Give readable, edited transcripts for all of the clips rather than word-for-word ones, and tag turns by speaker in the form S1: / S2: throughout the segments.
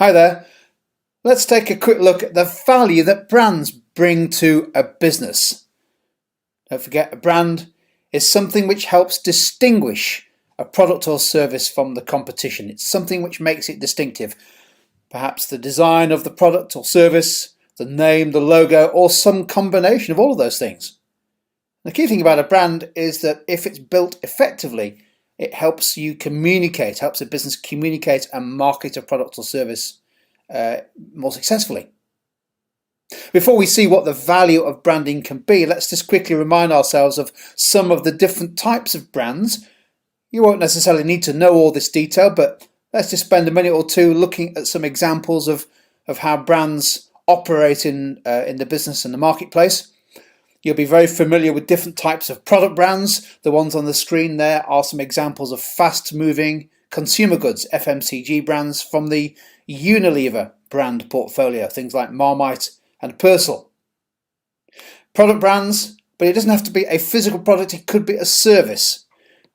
S1: Hi there. Let's take a quick look at the value that brands bring to a business. Don't forget, a brand is something which helps distinguish a product or service from the competition. It's something which makes it distinctive. Perhaps the design of the product or service, the name, the logo, or some combination of all of those things. The key thing about a brand is that if it's built effectively, it helps you communicate, helps a business communicate and market a product or service more successfully. Before we see what the value of branding can be, let's just quickly remind ourselves of some of the different types of brands. You won't necessarily need to know all this detail, but let's just spend a minute or two looking at some examples of how brands operate in the business and the marketplace. You'll be very familiar with different types of product brands. The ones on the screen there are some examples of fast-moving consumer goods, FMCG brands from the Unilever brand portfolio, things like Marmite and Persil. Product brands, but it doesn't have to be a physical product, it could be a service.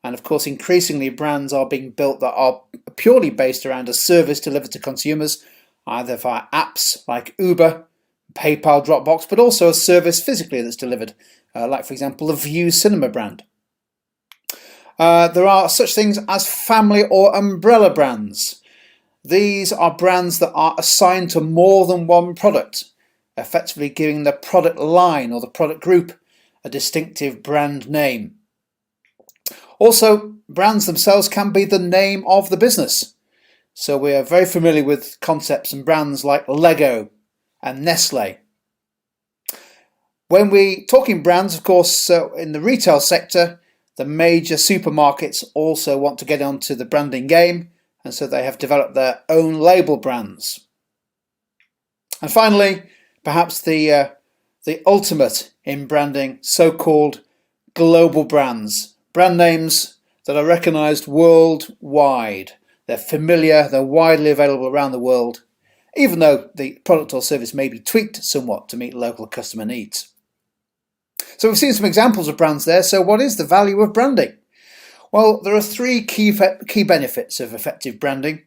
S1: And of course, increasingly brands are being built that are purely based around a service delivered to consumers, either via apps like Uber, PayPal, Dropbox, but also a service physically that's delivered, like for example the View cinema brand. There are such things as family or umbrella brands. These are brands that are assigned to more than one product, effectively giving the product line or the product group a distinctive brand name. Also, brands themselves can be the name of the business. So we are very familiar with concepts and brands like Lego and Nestle. When we talking brands, of course, in the retail sector, the major supermarkets also want to get onto the branding game, and so they have developed their own label brands. And finally, perhaps the ultimate in branding, so-called global brands. Brand names that are recognized worldwide. They're familiar, they're widely available around the world, even though the product or service may be tweaked somewhat to meet local customer needs. So we've seen some examples of brands there. So what is the value of branding? Well, there are three key benefits of effective branding.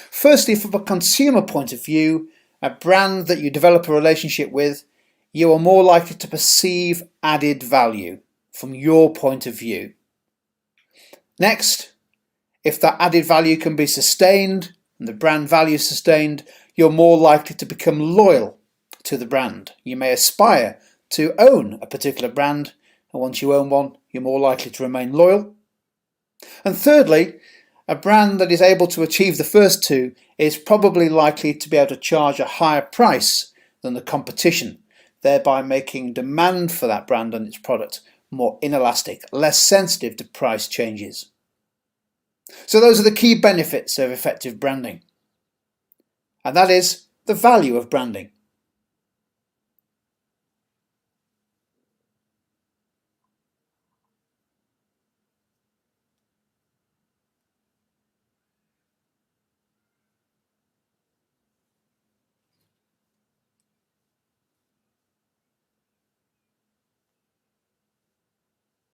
S1: Firstly, from a consumer point of view, a brand that you develop a relationship with, you are more likely to perceive added value from your point of view. Next, if that added value can be sustained and the brand value is sustained, you're more likely to become loyal to the brand. You may aspire to own a particular brand, and once you own one, you're more likely to remain loyal. And thirdly, a brand that is able to achieve the first two is probably likely to be able to charge a higher price than the competition, thereby making demand for that brand and its product more inelastic, less sensitive to price changes. So those are the key benefits of effective branding. And that is the value of branding.